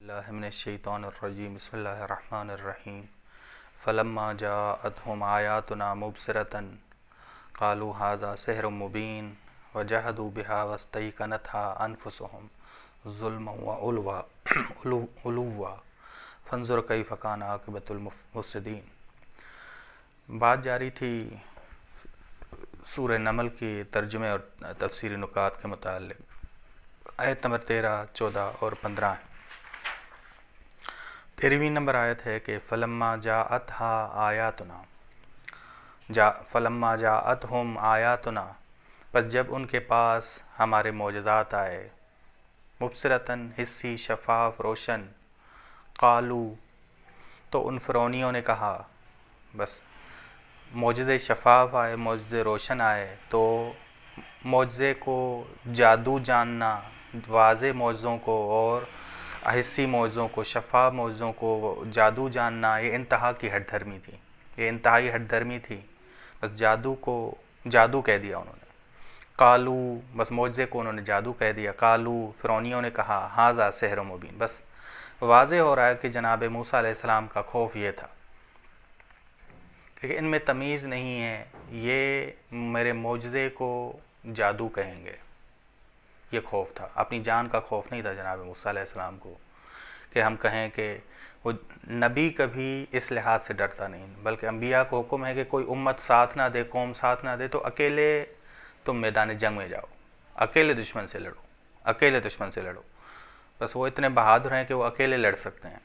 اللہ من الشیطان الرجیم بسم اللہ الرحمن الرحیم فلما جاءتهم آیاتنا مبصرة قالوا هذا سحر مبین وجحدوا بها واستيقنتها انفسهم ظلما وعلوا فانظر کیف کان عاقبۃ المفسدین۔ بات جاری تھی سورہ نمل کی ترجمے اور تفسیری نکات کے متعلق۔ آیت نمبر 13، 14 اور 15 ہے۔ 13ویں نمبر آیت ہے کہ فلما جاءتها آیاتنا، فلما جاءتهم آیاتنا، پس جب ان کے پاس ہمارے معجزات آئے، مبصرتاً حسی، شفاف، روشن، قالو، تو ان فرعونیوں نے کہا، بس معجزے شفاف آئے، معجزے روشن آئے تو معجزے کو جادو جاننا، واضح معجزوں کو اور حسی معجزوں کو، شفاف معجزوں کو جادو جاننا، یہ انتہا کی ہٹ دھرمی تھی، یہ انتہائی ہٹ دھرمی تھی۔ بس جادو کو جادو کہہ دیا انہوں نے، قالو، بس معجزے کو انہوں نے جادو کہہ دیا۔ قالو، فرعونیوں نے کہا، ھذا سحر مبین، بس واضح ہو رہا ہے کہ جناب موسیٰ علیہ السلام کا خوف یہ تھا کہ ان میں تمیز نہیں ہے، یہ میرے معجزے کو جادو کہیں گے، یہ خوف تھا۔ اپنی جان کا خوف نہیں تھا جناب موسیٰ علیہ السلام کو کہ ہم کہیں کہ وہ نبی کبھی اس لحاظ سے ڈرتا نہیں، بلکہ انبیاء کو حکم ہے کہ کوئی امت ساتھ نہ دے، قوم ساتھ نہ دے تو اکیلے تم میدان جنگ میں جاؤ، اکیلے دشمن سے لڑو، اکیلے دشمن سے لڑو۔ بس وہ اتنے بہادر ہیں کہ وہ اکیلے لڑ سکتے ہیں۔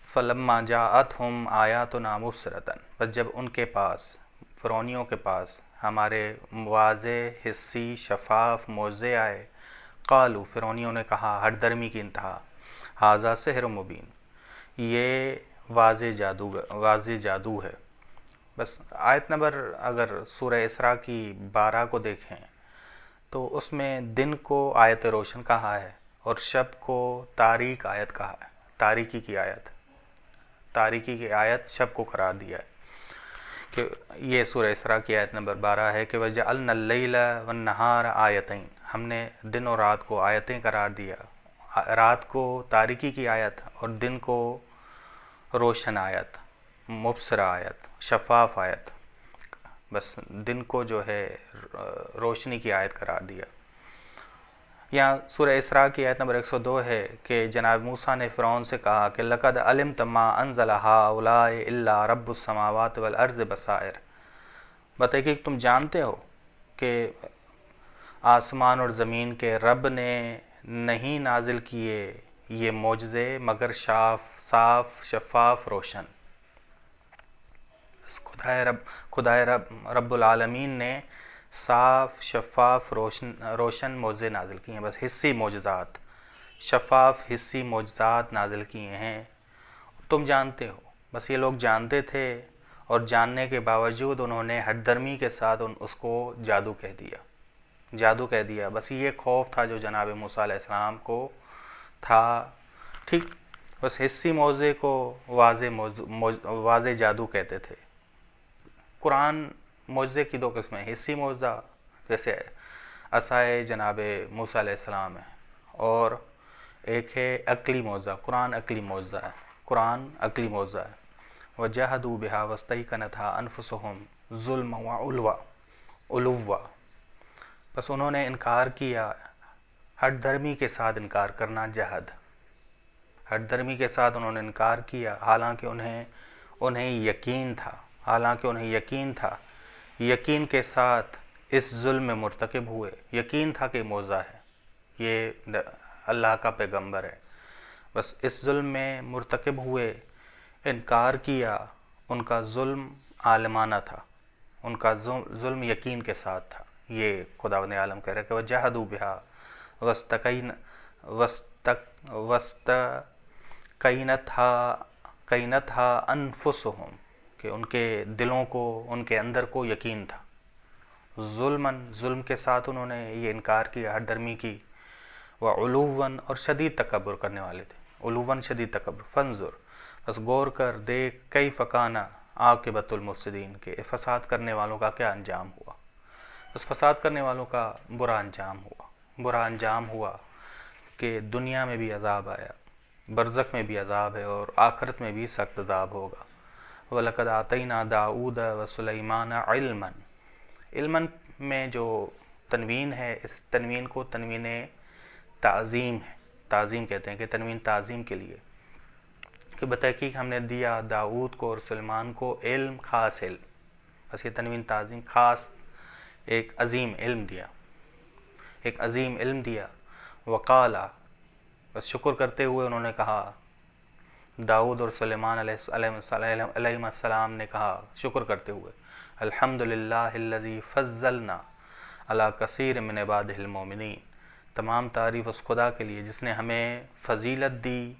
فلما جاءتهم آیاتنا مبصرة، بس جب ان کے پاس، فرعونیوں کے پاس ہمارے واضح، حسی، شفاف معجزے آئے، قالو، فرعونیوں نے کہا، ہٹ درمی کی انتہا، ھذا سحر مبین، یہ واضح جادو ہے۔ بس آیت نمبر اگر سورہ اسراء کی 12 کو دیکھیں تو اس میں دن کو آیت روشن کہا ہے اور شب کو تاریک آیت کہا ہے، تاریکی کی آیت، تاریکی کی آیت شب کو قرار دیا ہے۔ کہ یہ سورہ اسراء کی آیت نمبر 12 ہے کہ وَجَعَلْنَا اللَّيْلَ وَالنَّهَارَ آیتین، ہم نے دن اور رات کو آیتیں قرار دیا، رات کو تاریکی کی آیت اور دن کو روشن آیت، مبصرہ آیت، شفاف آیت، بس دن کو جو ہے روشنی کی آیت قرار دیا۔ یہاں سورہ اسراء کی آیت نمبر 102 ہے کہ جناب موسیٰ نے فرعون سے کہا کہ لَقَدْ عَلِمْتَ مَا أَنزَلَ هَٰؤُلَاءِ إِلَّا رَبُّ السَّمَاوَاتِ وَالْأَرْضِ بَصَائِرَ، بتائیے کہ تم جانتے ہو کہ آسمان اور زمین کے رب نے نہیں نازل کیے یہ معجزے مگر صاف، شفاف، روشن۔ خدائے رب العالمین نے صاف، شفاف، روشن معجزے نازل کیے ہیں، بس حسی معجزات، شفاف حسی معجزات نازل کیے ہیں، تم جانتے ہو۔ بس یہ لوگ جانتے تھے اور جاننے کے باوجود انہوں نے ہٹ درمی کے ساتھ اس کو جادو کہہ دیا، جادو کہہ دیا۔ بس یہ خوف تھا جو جناب موسیٰ علیہ السلام کو تھا، ٹھیک، بس حسی معجزے کو واضح جادو کہتے تھے۔ قرآن معجزے کی 2 قسمیں، حسی معجزہ جیسے عصائے جناب موسیٰ علیہ السلام ہے، اور ایک ہے عقلی معجزہ، قرآن عقلی معجزہ ہے، قرآن عقلی معجزہ ہے۔ وَجَحَدُوا بِهَا وَاسْتَيْقَنَتْهَا أَنفُسُهُمْ ظُلْمًا وَعُلُوًّا، بس انہوں نے انکار کیا، ہٹ دھرمی کے ساتھ انکار کرنا، جہد، ہٹ دھرمی کے ساتھ انہوں نے انکار کیا، حالانکہ انہیں یقین تھا، حالانکہ انہیں یقین تھا، یقین کے ساتھ اس ظلم میں مرتکب ہوئے، یقین تھا کہ معجزہ ہے، یہ اللہ کا پیغمبر ہے، بس اس ظلم میں مرتکب ہوئے، انکار کیا۔ ان کا ظلم عالمانہ تھا، ان کا ظلم یقین کے ساتھ تھا، یہ خداوند عالم کہہ رہا ہے کہ وَجَحَدُوا بِهَا وَاسْتَيْقَنَتْهَا أَنفُسُهُمْ، کہ ان کے دلوں کو، ان کے اندر کو یقین تھا، ظلم کے ساتھ انہوں نے یہ انکار کیا، ہٹ درمی کی، وعلواً، اور شدید تکبر کرنے والے تھے، علواً شدید تکبر۔ فانظر، بس غور کر دیکھ، کیف کان عاقبۃ المفسدین، کہ فساد کرنے والوں کا کیا انجام ہوا، بس فساد کرنے والوں کا برا انجام ہوا کہ دنیا میں بھی عذاب آیا، برزخ میں بھی عذاب ہے اور آخرت میں بھی سخت عذاب ہوگا۔ وَلَقَدْ آتَيْنَا دَاؤُودَ وَسُلَيْمَانَ عِلْمًا، علمًا میں جو تنوین ہے، اس تنوین کو تنوین تعظیم ہے، تعظیم کہتے ہیں کہ تنوین تعظیم کے لیے، کہ بتحقیق ہم نے دیا داؤد کو اور سلیمان کو علم، خاص علم، بس یہ تنوین تعظیم، خاص ایک عظیم علم دیا، ایک عظیم علم دیا۔ وقالا، بس شکر کرتے ہوئے انہوں نے کہا، داؤد اور سلیمان علیہ السلام نے کہا شکر کرتے ہوئے، الحمدللہ الذی فضلنا علی کثیر من عبادہ المومنین، تمام تعریف اس خدا کے لیے جس نے ہمیں فضیلت دی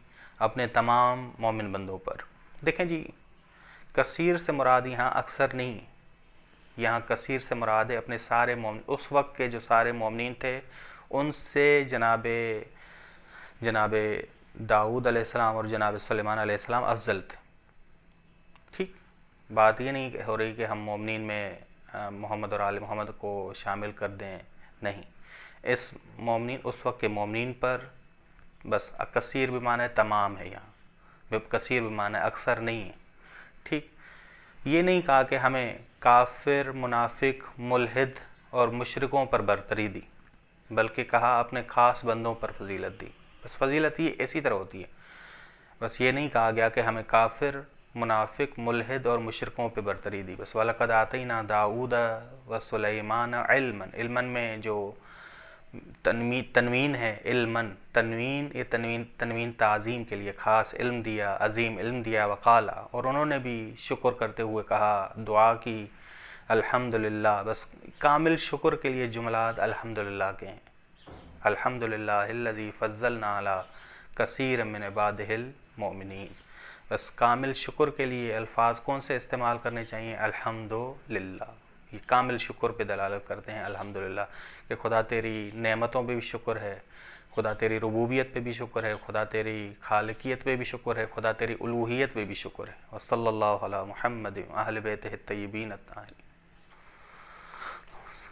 اپنے تمام مومن بندوں پر۔ دیکھیں جی، کثیر سے مراد یہاں اکثر نہیں، یہاں کثیر سے مراد ہے اپنے سارے مومن، اس وقت کے جو سارے مومنین تھے ان سے جناب داؤد علیہ السلام اور جناب سلیمان علیہ السلام افضل تھے۔ ٹھیک، بات یہ نہیں ہو رہی کہ ہم مومنین میں محمد اور آل محمد کو شامل کر دیں، نہیں، اس مومنین، اس وقت کے مومنین پر بس کثیر بھی معنی تمام ہے، یہاں کثیر بھی معنی اکثر نہیں ہے۔ ٹھیک، یہ نہیں کہا کہ ہمیں کافر، منافق، ملحد اور مشرکوں پر برتری دی، بلکہ کہا اپنے خاص بندوں پر فضیلت دی۔ بس فضیلت یہ اسی طرح ہوتی ہے، بس یہ نہیں کہا گیا کہ ہمیں کافر، منافق، ملحد اور مشرکوں پہ برتری دی۔ بس وَلَقَدْ آتَيْنَا دَاؤُودَ وَسُلَيْمَانَ عِلْمًا، علمًا میں جو تنوین ہے، علمًا، تنوین، یہ تنوین تعظیم کے لیے خاص علم دیا، عظیم علم دیا۔ وقالا، اور انہوں نے بھی شکر کرتے ہوئے کہا، دعا کی، الحمدللہ، بس کامل شکر کے لیے جملات الحمدللہ کے ہیں، الحمدللہ الذی فضلنا علی کثیر من عبادہ المؤمنین، بس کامل شکر کے لیے الفاظ کون سے استعمال کرنے چاہیے؟ الحمدللہ، یہ کامل شکر پہ دلالت کرتے ہیں الحمدللہ، کہ خدا تیری نعمتوں پہ بھی شکر ہے، خدا تیری ربوبیت پہ بھی شکر ہے، خدا تیری خالقیت پہ بھی شکر ہے، خدا تیری الوہیت پہ بھی شکر ہے۔ وصلی اللہ علی محمد و اہل بیتہ الطیبین الطاہرین۔